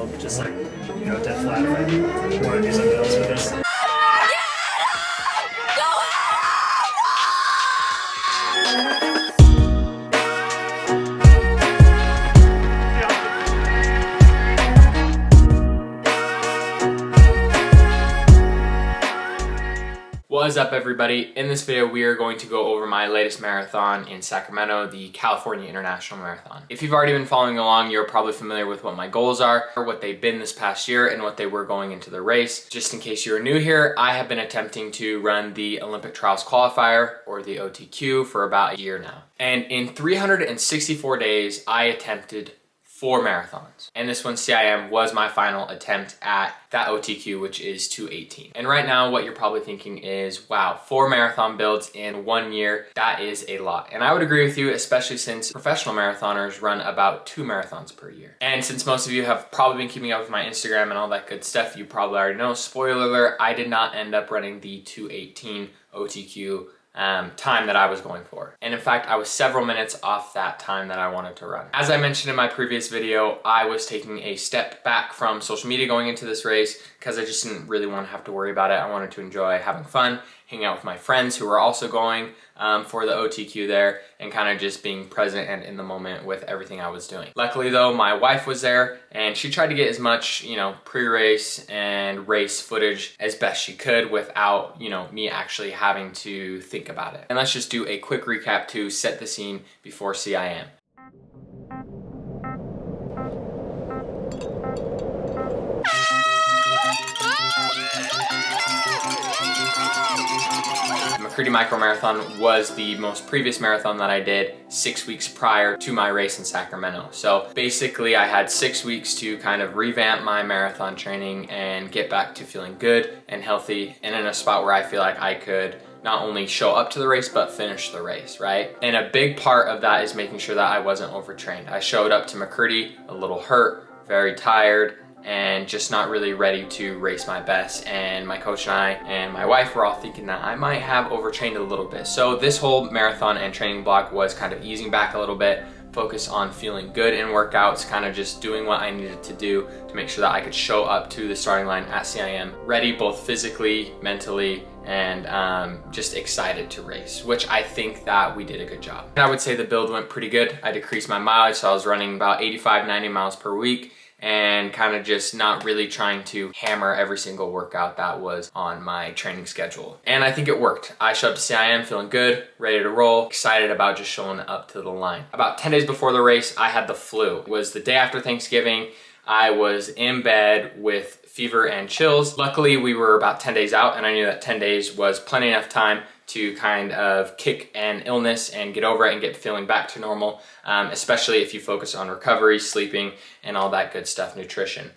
still just like, you know, dead flat if I want to do something else with this. What is up, everybody? In this video, we are going to go over my latest marathon in Sacramento, the California International Marathon. If you've already been following along, you're probably familiar with what my goals are, or what they've been this past year, and what they were going into the race. Just in case you're new here, I have been attempting to run the Olympic Trials Qualifier, or the OTQ, for about a year now. And in 364 days, I attempted 4 marathons. And this one, CIM, was my final attempt at that OTQ, which is 218. And right now, what you're probably thinking is, wow, 4 marathon builds in 1 year, that is a lot. And I would agree with you, especially since professional marathoners run about 2 marathons per year. And since most of you have probably been keeping up with my Instagram and all that good stuff, you probably already know, spoiler alert, I did not end up running the 218 OTQ time that I was going for. And in fact, I was several minutes off that time that I wanted to run. As I mentioned in my previous video, I was taking a step back from social media going into this race because I just didn't really want to have to worry about it. I wanted to enjoy having fun, hanging out with my friends who were also going for the OTQ there, and kind of just being present and in the moment with everything I was doing. Luckily though, my wife was there and she tried to get as much, you know, pre-race and race footage as best she could without, you know, me actually having to think about it. And let's just do a quick recap to set the scene before CIM. McCurdy Micro Marathon was the most previous marathon that I did 6 weeks prior to my race in Sacramento. So basically I had 6 weeks to kind of revamp my marathon training and get back to feeling good and healthy and in a spot where I feel like I could not only show up to the race, but finish the race, right? And a big part of that is making sure that I wasn't overtrained. I showed up to McCurdy a little hurt, very tired, and just not really ready to race my best. And my coach and I and my wife were all thinking that I might have overtrained a little bit. So this whole marathon and training block was kind of easing back a little bit, focus on feeling good in workouts, kind of just doing what I needed to do to make sure that I could show up to the starting line at CIM ready both physically, mentally, and just excited to race, which I think that we did a good job. And I would say the build went pretty good. I decreased my mileage, so I was running about 85, 90 miles per week, and kind of just not really trying to hammer every single workout that was on my training schedule. And I think it worked. I showed up to CIM feeling good, ready to roll, excited about just showing up to the line. About 10 days before the race, I had the flu. It was the day after Thanksgiving. I was in bed with fever and chills. Luckily, we were about 10 days out, and I knew that 10 days was plenty enough time to kind of kick an illness and get over it and get feeling back to normal, especially if you focus on recovery, sleeping, and all that good stuff, nutrition.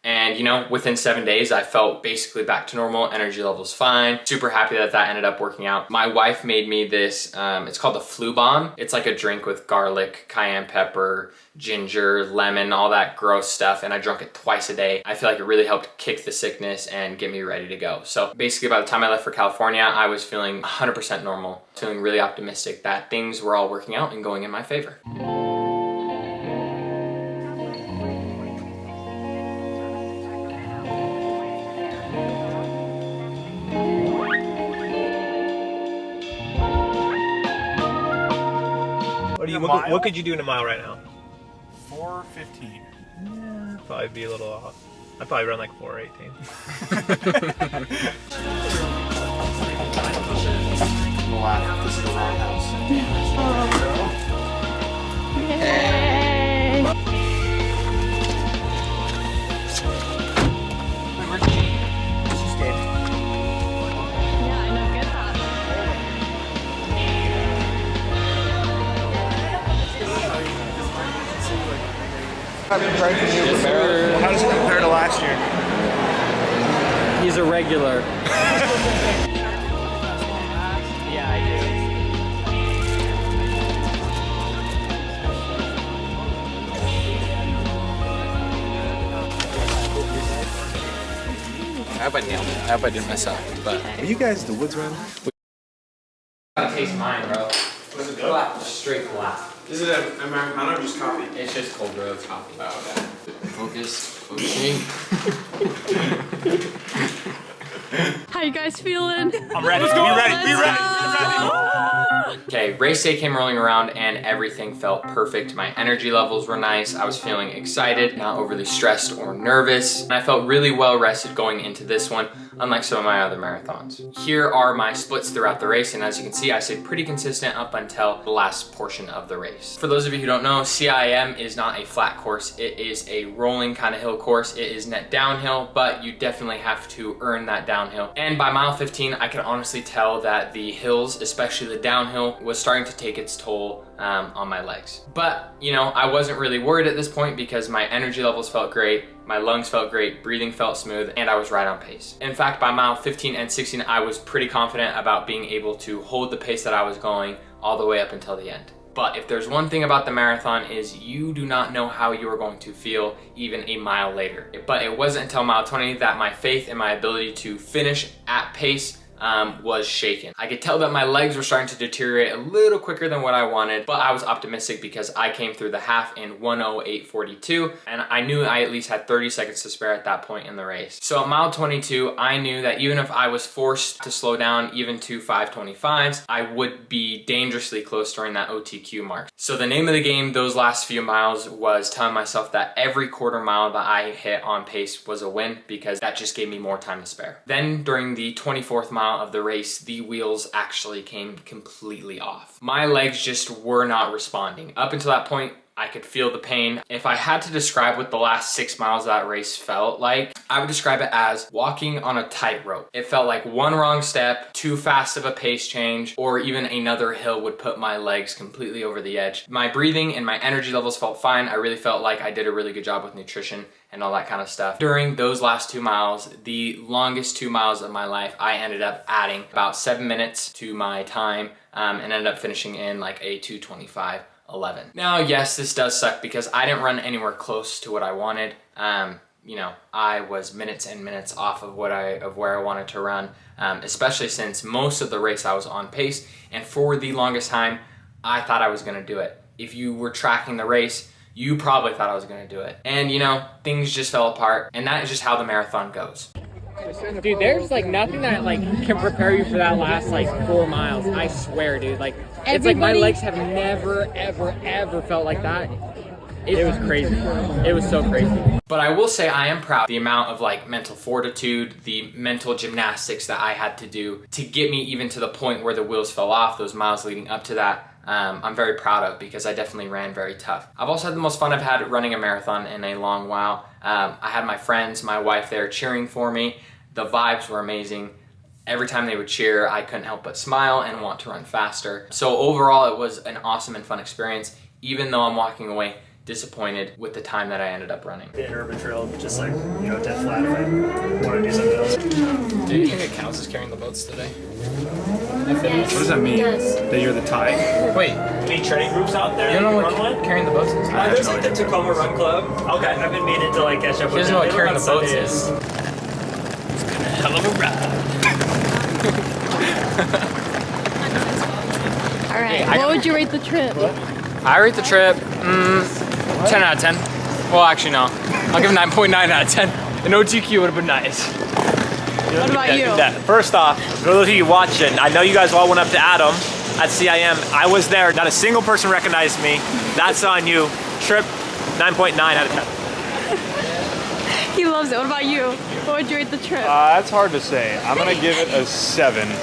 And you know, within 7 days, I felt basically back to normal, energy levels fine. Super happy that that ended up working out. My wife made me this, it's called the Flu Bomb. It's like a drink with garlic, cayenne pepper, ginger, lemon, all that gross stuff, and I drank it twice a day. I feel like it really helped kick the sickness and get me ready to go. So basically by the time I left for California, I was feeling 100% normal, feeling really optimistic that things were all working out and going in my favor. What could you do in a mile right now? 4:15. Yeah, probably be a little off. I'd probably run like 4:18. This is the wrong house. How does it compare to last year? He's a regular. Yeah, I do. I hope I nailed it. I hope I didn't mess up. But Are you guys the Woods Run? gotta taste mine, bro. Was it good? Black, just straight black. Is it an Americano or just coffee? It's just cold roast coffee. Oh, okay. Focus. Okay. How you guys feeling? I'm ready. Let's go. Be ready. Be ready. Okay, race day came rolling around and everything felt perfect. My energy levels were nice. I was feeling excited, not overly stressed or nervous. And I felt really well rested going into this one, unlike some of my other marathons. Here are my splits throughout the race, and as you can see, I stayed pretty consistent up until the last portion of the race. For those of you who don't know, CIM is not a flat course. It is a rolling kind of hill course. It is net downhill, but you definitely have to earn that downhill. And by mile 15, I could honestly tell that the hills, especially the downhill, was starting to take its toll on my legs. But, you know, I wasn't really worried at this point because my energy levels felt great, my lungs felt great, breathing felt smooth, and I was right on pace. In fact, by mile 15 and 16, I was pretty confident about being able to hold the pace that I was going all the way up until the end. But if there's one thing about the marathon is you do not know how you are going to feel even a mile later. But it wasn't until mile 20 that my faith in my ability to finish at pace was shaken. I could tell that my legs were starting to deteriorate a little quicker than what I wanted, but I was optimistic because I came through the half in 1:08:42, and I knew I at least had 30 seconds to spare at that point in the race. So at mile 22, I knew that even if I was forced to slow down even to 5:25s, I would be dangerously close during that OTQ mark. So the name of the game those last few miles was telling myself that every quarter mile that I hit on pace was a win because that just gave me more time to spare. Then during the 24th mile of the race, the wheels actually came completely off. My legs just were not responding. Up until that point, I could feel the pain. If I had to describe what the last 6 miles of that race felt like, I would describe it as walking on a tightrope. It felt like one wrong step, too fast of a pace change, or even another hill would put my legs completely over the edge. My breathing and my energy levels felt fine. I really felt like I did a really good job with nutrition and all that kind of stuff. During those last 2 miles, the longest 2 miles of my life, I ended up adding about 7 minutes to my time and ended up finishing in like a 2:25:11. Now, yes, this does suck because I didn't run anywhere close to what I wanted. You know, I was minutes and minutes off of where I wanted to run, especially since most of the race I was on pace, and for the longest time, I thought I was gonna do it. If you were tracking the race, you probably thought I was gonna do it. And you know, things just fell apart, and that is just how the marathon goes. Dude, there's like nothing that like can prepare you for that last like 4 miles. I swear, dude. Like it's like my legs have never, ever felt like that. It was crazy. It was so crazy. But I will say I am proud of the amount of like mental fortitude, the mental gymnastics that I had to do to get me even to the point where the wheels fell off, those miles leading up to that. I'm very proud of because I definitely ran very tough. I've also had the most fun I've had running a marathon in a long while. I had my friends, my wife there cheering for me. The vibes were amazing. Every time they would cheer, I couldn't help but smile and want to run faster. So overall, it was an awesome and fun experience, even though I'm walking away disappointed with the time that I ended up running. The urban trail, just like, you know, dead flat if I want to do something else. Do you think it counts as carrying the boats today? What does that mean? That you're the tie? Wait, Any training groups out there? you don't know that what run one? carrying the boats is? There's like the Tacoma Run Club. Okay. I've been meaning to like catch up He with doesn't know them. what They carrying run the boats Sundays. is. Hell of a ride. All right. What would you rate the trip? I rate the trip 10 out of 10. Well, actually, no. I'll give it 9.9 out of 10. An OTQ would have been nice. What about you? First off, for those of you watching, I know you guys all went up to Adam at CIM. I was there. Not a single person recognized me. That's on you. Trip 9.9 out of 10. He loves it. What about you? What would you rate the trip? That's hard to say. I'm gonna give it a 7. All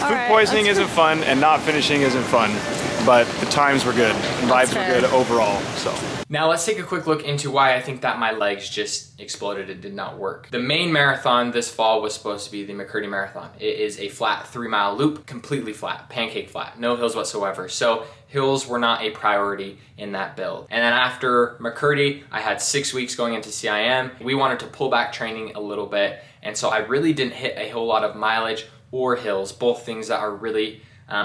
Food right, poisoning that's isn't fun, and not finishing isn't fun, but the times were good. Vibes were fair. good overall. So. Now let's take a quick look into why I think that my legs just exploded and did not work. The main marathon this fall was supposed to be the McCurdy Marathon. It is a flat 3-mile loop, completely flat, pancake flat, no hills whatsoever. So hills were not a priority in that build. And then after McCurdy, I had 6 weeks going into CIM. We wanted to pull back training a little bit. And so I really didn't hit a whole lot of mileage or hills, both things that are really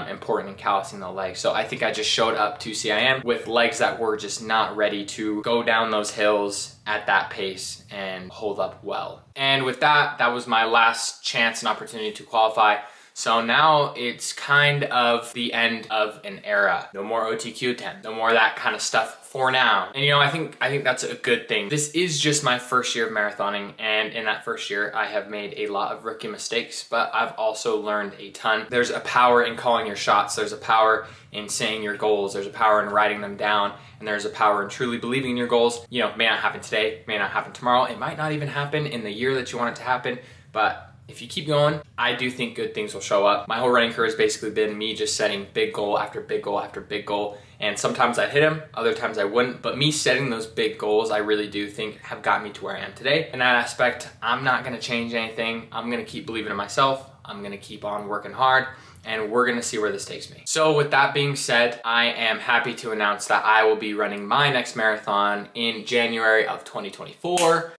important in callousing the legs. So I think I just showed up to CIM with legs that were just not ready to go down those hills at that pace and hold up well. And with that, that was my last chance and opportunity to qualify. So now it's kind of the end of an era. No more OTQ 10, no more that kind of stuff for now. And you know, I think that's a good thing. This is just my first year of marathoning, and in that first year, I have made a lot of rookie mistakes, but I've also learned a ton. There's a power in calling your shots. There's a power in saying your goals. There's a power in writing them down, and there's a power in truly believing in your goals. You know, may not happen today, may not happen tomorrow. It might not even happen in the year that you want it to happen, but if you keep going, I do think good things will show up. My whole running career has basically been me just setting big goal after big goal after big goal. And sometimes I'd hit them, other times I wouldn't. But me setting those big goals, I really do think have got me to where I am today. In that aspect, I'm not gonna change anything. I'm gonna keep believing in myself. I'm gonna keep on working hard, and we're gonna see where this takes me. So with that being said, I am happy to announce that I will be running my next marathon in January of 2024.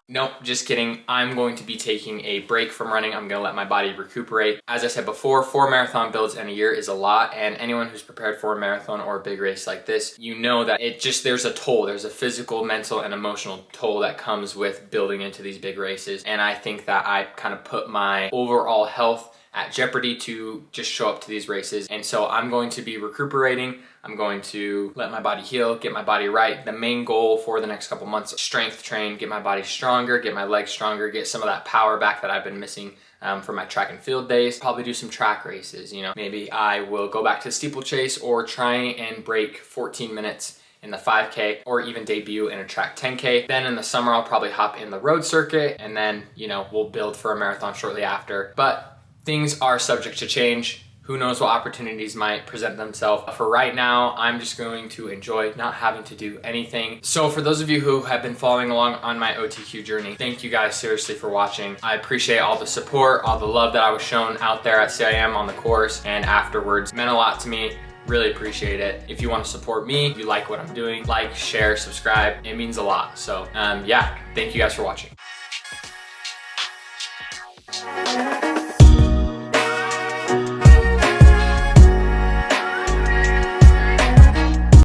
Nope, just kidding. I'm going to be taking a break from running. I'm gonna let my body recuperate. As I said before, 4 marathon builds in a year is a lot, and anyone who's prepared for a marathon or a big race like this, you know that there's a toll. There's a physical, mental, and emotional toll that comes with building into these big races. And I think that I kind of put my overall health at jeopardy to just show up to these races. And so I'm going to be recuperating. I'm going to let my body heal, get my body right. The main goal for the next couple months, strength train, get my body stronger, get my legs stronger, get some of that power back that I've been missing from my track and field days. Probably do some track races, you know. Maybe I will go back to steeplechase or try and break 14 minutes in the 5K, or even debut in a track 10K. Then in the summer, I'll probably hop in the road circuit, and then, you know, we'll build for a marathon shortly after. But things are subject to change. Who knows what opportunities might present themselves. For right now, I'm just going to enjoy not having to do anything. So for those of you who have been following along on my OTQ journey, thank you guys seriously for watching. I appreciate all the support, all the love that I was shown out there at CIM on the course and afterwards. It meant a lot to me. Really appreciate it. If you want to support me, if you like what I'm doing, like, share, subscribe. It means a lot. So yeah, thank you guys for watching.